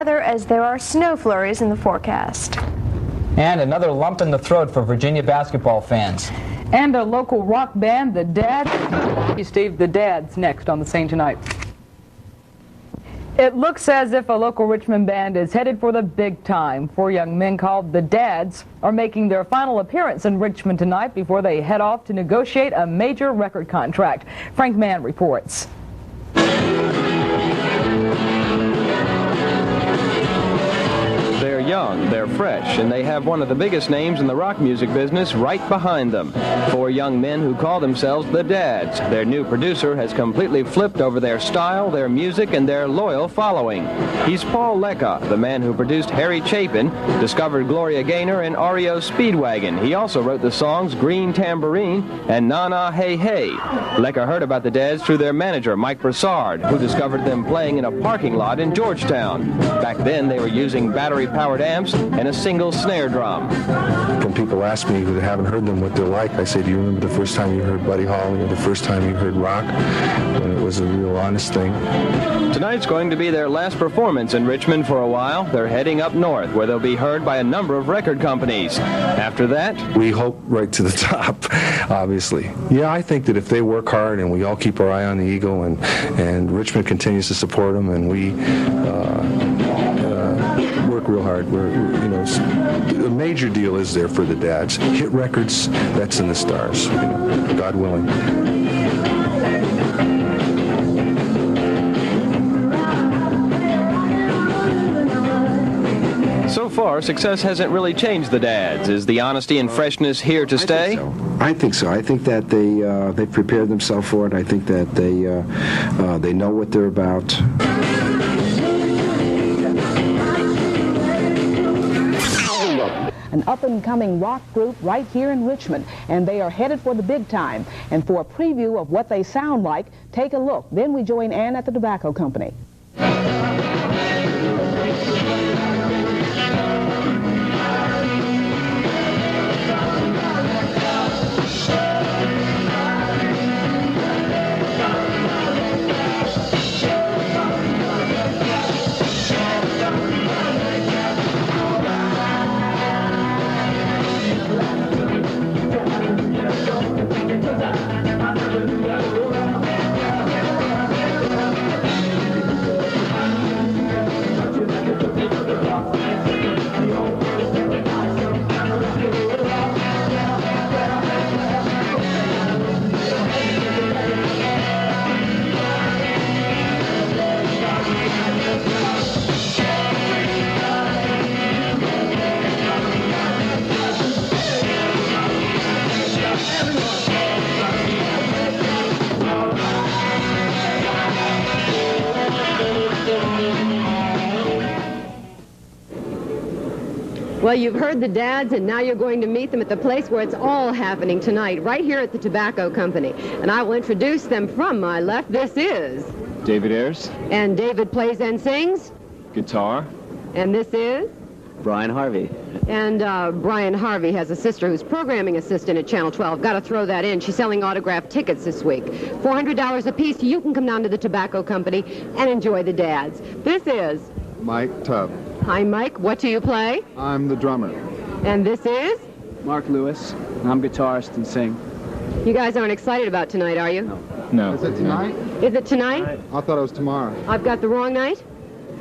as there are snow flurries in the forecast. And another lump in the throat for Virginia basketball fans. And a local rock band, the Dads. Steve, the Dads, next on the scene tonight. It looks as if a local Richmond band is headed for the big time. 4 young men called the Dads are making their final appearance in Richmond tonight before they head off to negotiate a major record contract. Frank Mann reports. They're young, they're fresh, and they have one of the biggest names in the rock music business right behind them. 4 young men who call themselves the Dads. Their new producer has completely flipped over their style, their music, and their loyal following. He's Paul Lecca, the man who produced Harry Chapin, discovered Gloria Gaynor, and REO Speedwagon. He also wrote the songs Green Tambourine and Na Na Hey Hey. Lecca heard about the Dads through their manager, Mike Broussard, who discovered them playing in a parking lot in Georgetown. Back then, they were using battery-powered amps and a single snare drum. When people ask me who haven't heard them what they're like, I say, do you remember the first time you heard Buddy Holly or the first time you heard rock? And it was a real honest thing. Tonight's going to be their last performance in Richmond for a while. They're heading up north, where they'll be heard by a number of record companies. After that, we hope right to the top, obviously. Yeah, I think that if they work hard and we all keep our eye on the eagle and Richmond continues to support them and we work real hard. The major deal is there for the Dads. Hit records, that's in the stars, God willing. So far, success hasn't really changed the Dads. Is the honesty and freshness here to stay? I think so. I think that they've prepared themselves for it. I think that they know what they're about. An up-and-coming rock group right here in Richmond, and they are headed for the big time. And for a preview of what they sound like, take a look. Then we join Ann at the Tobacco Company. Well, you've heard the Dads, and now you're going to meet them at the place where it's all happening tonight, right here at the Tobacco Company. And I will introduce them from my left. This is David Ayers. And David plays and sings Guitar. And this is Brian Harvey. And Brian Harvey has a sister who's programming assistant at Channel 12. Got to throw that in. She's selling autographed tickets this week. $400 a piece. You can come down to the Tobacco Company and enjoy the Dads. This is Mike Tubb. Hi, Mike. What do you play? I'm the drummer. And this is Mark Lewis. I'm guitarist and sing. You guys aren't excited about tonight, are you? No. Is it tonight? Is it tonight? I thought it was tomorrow. I've got the wrong night?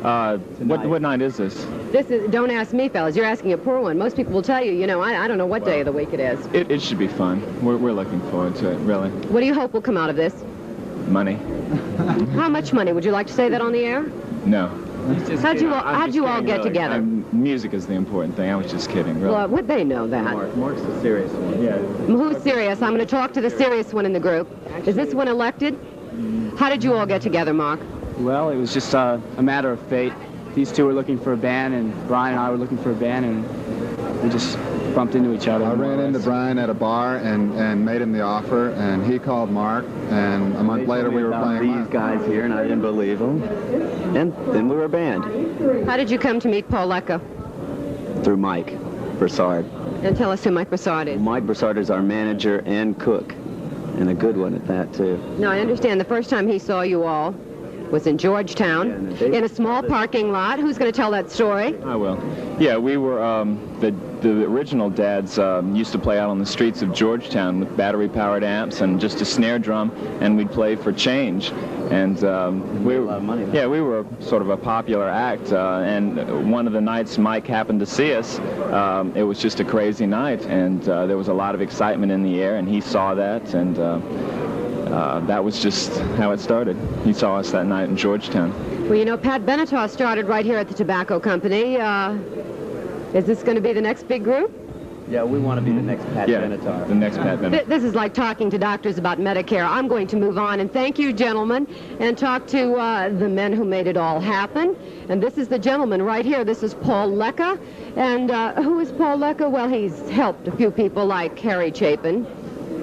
What night is this? This is, don't ask me, fellas. You're asking a poor one. Most people will tell you, I don't know what day of the week it is. It should be fun. We're looking forward to it, really. What do you hope will come out of this? Money. How much money? Would you like to say that on the air? No. How'd you all get together? Music is the important thing. I was just kidding, really. Well, would they know that? Mark's the serious one. Yeah. Who's serious? I'm going to talk to the serious one in the group. Is this one elected? How did you all get together, Mark? Well, it was just a matter of fate. These two were looking for a band, and Brian and I were looking for a band, and we just bumped into each other. I ran into Brian at a bar and made him the offer, and he called Mark, and a month later we were playing these guys here, and I didn't believe them. And then we were a band. How did you come to meet Paul Lecca? Through Mike Broussard. And tell us who Mike Broussard is. Mike Broussard is our manager and cook, and a good one at that, too. Now, I understand the first time he saw you all was in Georgetown, in a small parking lot. Who's going to tell that story? I will. Yeah, we were, the original dads used to play out on the streets of Georgetown with battery-powered amps and just a snare drum, and we'd play for change. And we were sort of a popular act, and one of the nights Mike happened to see us, it was just a crazy night, and there was a lot of excitement in the air, and he saw that, and that was just how it started. He saw us that night in Georgetown. Well, you know, Pat Benatar started right here at the Tobacco Company. Is this going to be the next big group? Yeah, we want to be the next Pat Benatar. The next Pat Benatar. This is like talking to doctors about Medicare. I'm going to move on, and thank you, gentlemen, and talk to the men who made it all happen. And this is the gentleman right here. This is Paul Lecca. And who is Paul Lecca? Well, he's helped a few people like Harry Chapin,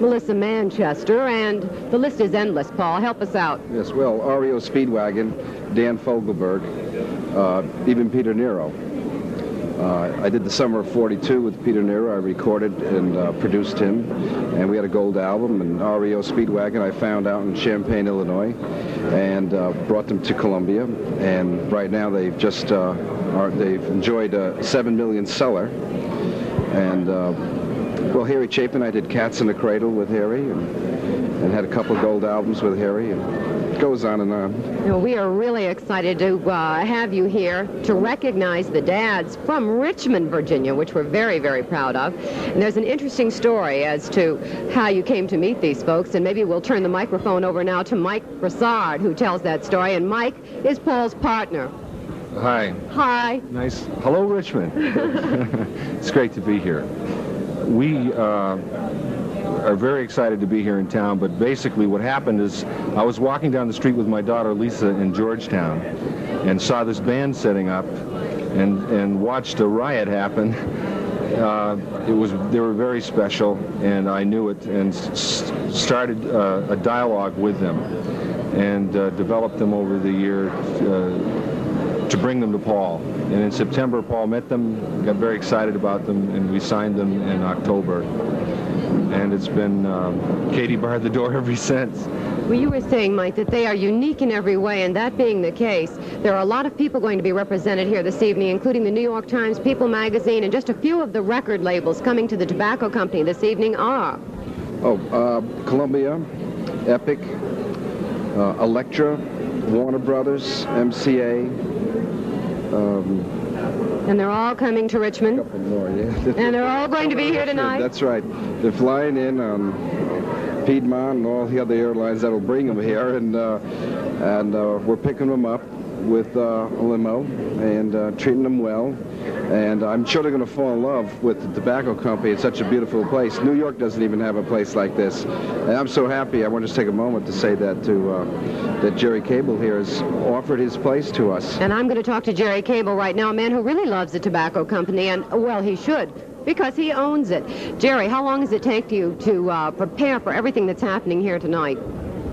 Melissa Manchester, and the list is endless. Paul, help us out. Yes, well, REO Speedwagon, Dan Fogelberg, even Peter Nero. I did the summer of '42 with Peter Nero. I recorded and produced him, and we had a gold album. And REO Speedwagon I found out in Champaign, Illinois, and brought them to Columbia. And right now they've just they've enjoyed a 7 million seller. And well, Harry Chapin, I did Cats in the Cradle with Harry, and had a couple of gold albums with Harry, and it goes on and on. Well, we are really excited to have you here to recognize the dads from Richmond, Virginia, which we're very, very proud of. And there's an interesting story as to how you came to meet these folks, and maybe we'll turn the microphone over now to Mike Broussard, who tells that story. And Mike is Paul's partner. Hi. Hi. Nice. Hello, Richmond. It's great to be here. We are very excited to be here in town, but basically what happened is I was walking down the street with my daughter Lisa in Georgetown and saw this band setting up and watched a riot happen. They were very special, and I knew it, and started a dialogue with them and developed them over the year to bring them to Paul. And in September, Paul met them, got very excited about them, and we signed them in October. And it's been Katie barred the door ever since. Well, you were saying, Mike, that they are unique in every way, and that being the case, there are a lot of people going to be represented here this evening, including the New York Times, People magazine, and just a few of the record labels coming to the Tobacco Company this evening are... Columbia, Epic, Elektra, Warner Brothers, MCA, and they're all coming to Richmond. A couple more, yeah. And they're all going to be here tonight. That's right. They're flying in on Piedmont and all the other airlines that'll bring them here, and we're picking them up with a limo and treating them well. And I'm sure they're going to fall in love with the Tobacco Company. It's such a beautiful place. New York doesn't even have a place like this. And I'm so happy. I want to just take a moment to say that that Jerry Cable here has offered his place to us. And I'm going to talk to Jerry Cable right now, a man who really loves the Tobacco Company, and, well, he should, because he owns it. Jerry, how long does it take you to prepare for everything that's happening here tonight?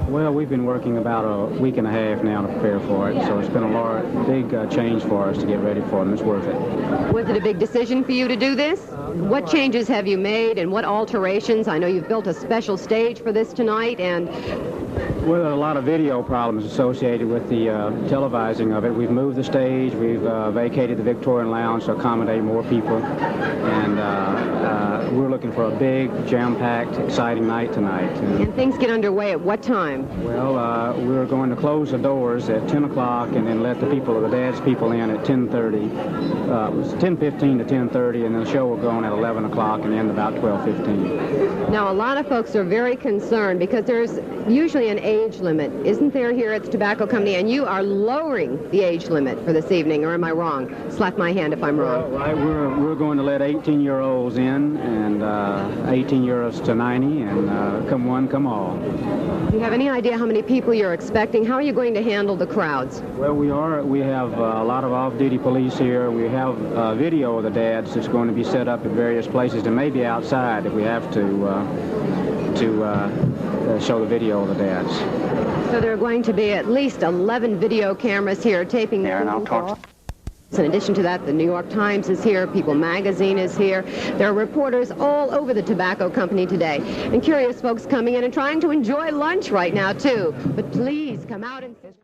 Well, we've been working about a week and a half now to prepare for it, so it's been a big change for us to get ready for it, and it's worth it. Was it a big decision for you to do this? What changes have you made, and what alterations? I know you've built a special stage for this tonight, and... Well, there are a lot of video problems associated with the televising of it. We've moved the stage, we've vacated the Victorian Lounge to accommodate more people, and we're looking for a big, jam-packed, exciting night tonight. And things get underway at what time? Well, we're going to close the doors at 10 o'clock and then let the dad's people in at 10:30. It was 10:15 to 10:30, and then the show will go on at 11 o'clock and end about 12:15. Now, a lot of folks are very concerned because there's usually an age limit, isn't there, here at the Tobacco Company? And you are lowering the age limit for this evening, or am I wrong? Slap my hand if I'm wrong. Right, we're going to let 18-year-olds in, and 18-year-olds to 90, and come one, come all. Do you have any idea how many people you're expecting? How are you going to handle the crowds? Well, we have a lot of off-duty police here. We have video of the dads that's going to be set up at various places, and maybe outside if we have to show the video of the dads. So there are going to be at least 11 video cameras here taping there, and I'll talk. In addition to that, the New York Times is here, People magazine is here. There are reporters all over the Tobacco Company today, and curious folks coming in and trying to enjoy lunch right now, too. But please come out and...